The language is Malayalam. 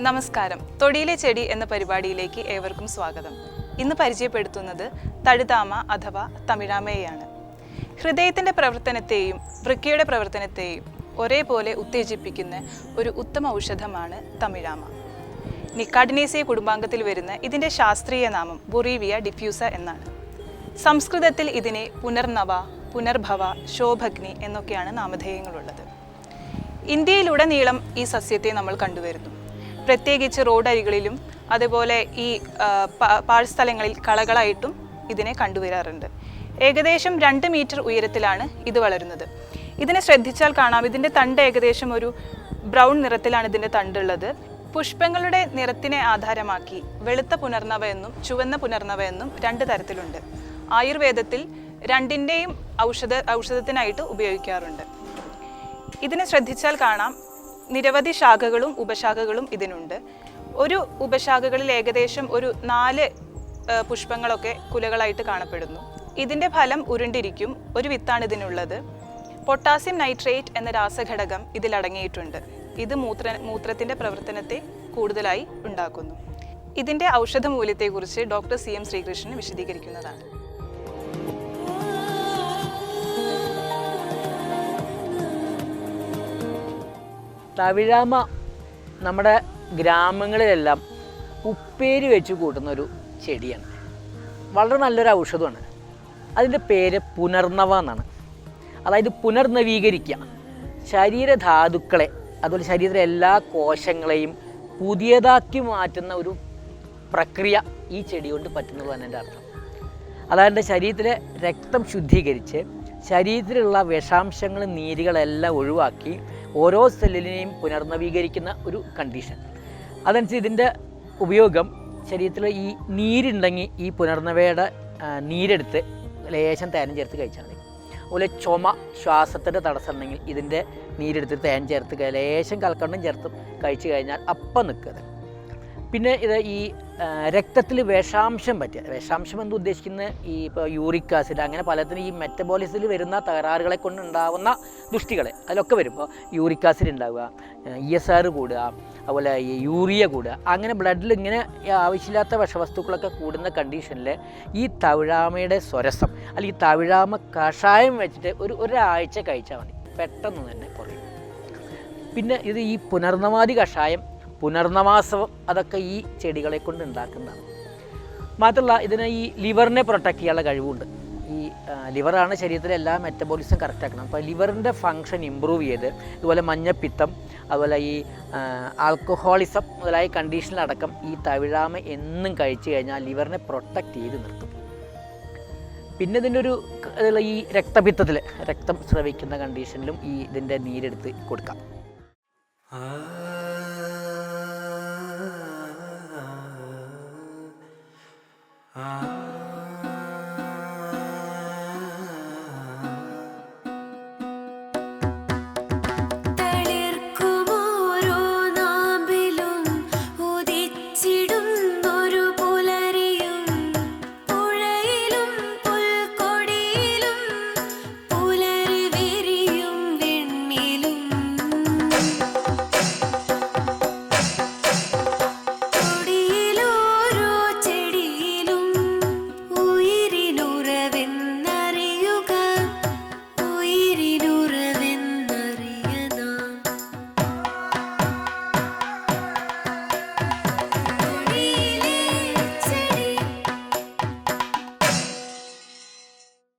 നമസ്കാരം. തൊടിയിലെ ചെടി എന്ന പരിപാടിയിലേക്ക് ഏവർക്കും സ്വാഗതം. ഇന്ന് പരിചയപ്പെടുത്തുന്നത് തഴുതാമ അഥവാ തമിഴാമയെയാണ്. ഹൃദയത്തിൻ്റെ പ്രവർത്തനത്തെയും വൃക്കയുടെ പ്രവർത്തനത്തെയും ഒരേപോലെ ഉത്തേജിപ്പിക്കുന്ന ഒരു ഉത്തമ ഔഷധമാണ് തമിഴാമ. നിക്കാഡിനേസിയ കുടുംബാംഗത്തിൽ വരുന്ന ഇതിൻ്റെ ശാസ്ത്രീയ നാമം ബൊറീവിയ ഡിഫ്യൂസ എന്നാണ്. സംസ്കൃതത്തിൽ ഇതിനെ പുനർനവ, പുനർഭവ, ശോഭഗ്നി എന്നൊക്കെയാണ് നാമധേയങ്ങളുള്ളത്. ഇന്ത്യയിലുടനീളം ഈ സസ്യത്തെ നമ്മൾ കണ്ടുവരുന്നു. പ്രത്യേകിച്ച് റോഡരികളിലും അതുപോലെ ഈ പാഴ്സ്ഥലങ്ങളിൽ കളകളായിട്ടും ഇതിനെ കണ്ടുവരാറുണ്ട്. ഏകദേശം 2 മീറ്റർ ഉയരത്തിലാണ് ഇത് വളരുന്നത്. ഇതിനെ ശ്രദ്ധിച്ചാൽ കാണാം, ഇതിൻ്റെ തണ്ട് ഏകദേശം ഒരു ബ്രൗൺ നിറത്തിലാണ് ഇതിൻ്റെ തണ്ടുള്ളത്. പുഷ്പങ്ങളുടെ നിറത്തിനെ ആധാരമാക്കി വെളുത്ത പുനർനവ എന്നും ചുവന്ന പുനർനവ എന്നും 2 തരത്തിലുണ്ട്. ആയുർവേദത്തിൽ രണ്ടിൻ്റെയും ഔഷധത്തിനായിട്ട് ഉപയോഗിക്കാറുണ്ട്. ഇതിനെ ശ്രദ്ധിച്ചാൽ കാണാം, നിരവധി ശാഖകളും ഉപശാഖകളും ഇതിനുണ്ട്. ഒരു ഉപശാഖകളിൽ ഏകദേശം ഒരു 4 പുഷ്പങ്ങളൊക്കെ കുലകളായിട്ട് കാണപ്പെടുന്നു. ഇതിൻ്റെ ഫലം ഉരുണ്ടിരിക്കും. ഒരു വിത്താണ് ഇതിനുള്ളത്. പൊട്ടാസ്യം നൈട്രേറ്റ് എന്ന രാസഘടകം ഇതിലടങ്ങിയിട്ടുണ്ട്. ഇത് മൂത്രത്തിൻ്റെ പ്രവർത്തനത്തെ കൂടുതലായി ഉണ്ടാക്കുന്നു. ഇതിൻ്റെ ഔഷധമൂല്യത്തെക്കുറിച്ച് ഡോക്ടർ CM ശ്രീകൃഷ്ണൻ വിശദീകരിക്കുന്നതാണ്. തവിഴാമ നമ്മുടെ ഗ്രാമങ്ങളിലെല്ലാം ഉപ്പേരി വെച്ച് കൂട്ടുന്നൊരു ചെടിയാണ്. വളരെ നല്ലൊരു ഔഷധമാണ്. അതിൻ്റെ പേര് പുനർനവ എന്നാണ്. അതായത് പുനർനവീകരിക്കുക, ശരീരധാതുക്കളെ അതുപോലെ ശരീരത്തിലെ എല്ലാ കോശങ്ങളെയും പുതിയതാക്കി മാറ്റുന്ന ഒരു പ്രക്രിയ ഈ ചെടി കൊണ്ട് പറ്റുന്നത് തന്നെ എൻ്റെ അർത്ഥം. അതായത് ശരീരത്തിലെ രക്തം ശുദ്ധീകരിച്ച് ശരീരത്തിലുള്ള വിഷാംശങ്ങളും നീരുകളെല്ലാം ഒഴിവാക്കി ഓരോ സെല്ലിനെയും പുനർനവീകരിക്കുന്ന ഒരു കണ്ടീഷൻ. അതനുസരിച്ച് ഇതിൻ്റെ ഉപയോഗം ശരീരത്തിൽ ഈ നീരുണ്ടെങ്കിൽ ഈ പുനർനവയുടെ നീരെടുത്ത് ലേശം തേൻ ചേർത്ത് കഴിച്ചാൽ മതി. അതുപോലെ ചുമ, ശ്വാസത്തിൻ്റെ തടസ്സം ഉണ്ടെങ്കിൽ ഇതിൻ്റെ നീരെടുത്ത് തേൻ ചേർത്ത് ലേശം കൽക്കണ്ടം ചേർത്ത് കഴിച്ചു കഴിഞ്ഞാൽ അപ്പം നിൽക്കുന്നത്. പിന്നെ ഇത് ഈ രക്തത്തിൽ വിഷാംശം പറ്റുക, വിഷാംശം എന്ന് ഉദ്ദേശിക്കുന്നത് ഈ ഇപ്പോൾ യൂറിക് ആസിഡ് അങ്ങനെ പലതിനും ഈ മെറ്റബോളിസത്തിൽ വരുന്ന തകരാറുകളെ കൊണ്ടുണ്ടാകുന്ന ദുഷ്ടികളെ അതിലൊക്കെ വരുമ്പോൾ യൂറിക് ആസിഡ് ഉണ്ടാവുക, ESR കൂടുക, അതുപോലെ ഈ യൂറിയ കൂടുക, അങ്ങനെ ബ്ലഡിൽ ഇങ്ങനെ ആവശ്യമില്ലാത്ത വിഷവസ്തുക്കളൊക്കെ കൂടുന്ന കണ്ടീഷനിൽ ഈ തവിഴാമയുടെ സ്വരസം അല്ലെങ്കിൽ ഈ തവിഴാമ കഷായം വെച്ചിട്ട് ഒരാഴ്ച കഴിച്ചാൽ മതി, പെട്ടെന്ന് തന്നെ കുറയും. പിന്നെ ഇത് ഈ പുനർനവാദി കഷായം, പുനർനവാസവം അതൊക്കെ ഈ ചെടികളെ കൊണ്ട് ഉണ്ടാക്കുന്നതാണ്. മാത്രമല്ല ഇതിന് ഈ ലിവറിനെ പ്രൊട്ടക്റ്റ് ചെയ്യാനുള്ള കഴിവുണ്ട്. ഈ ലിവറാണ് ശരീരത്തിലെ എല്ലാ മെറ്റബോളിസം കറക്റ്റാക്കണം. അപ്പോൾ ലിവറിൻ്റെ ഫങ്ഷൻ ഇമ്പ്രൂവ് ചെയ്ത് ഇതുപോലെ മഞ്ഞപ്പിത്തം, അതുപോലെ ഈ ആൽക്കഹോളിസം മുതലായ കണ്ടീഷനിലടക്കം ഈ തവിഴാമ എന്നും കഴിച്ചു കഴിഞ്ഞാൽ ലിവറിനെ പ്രൊട്ടക്റ്റ് ചെയ്ത് നിർത്തും. പിന്നെ ഇതിൻ്റെ ഈ രക്തപിത്തത്തിൽ രക്തം സ്രവിക്കുന്ന കണ്ടീഷനിലും ഈ ഇതിൻ്റെ നീരെടുത്ത് കൊടുക്കാം.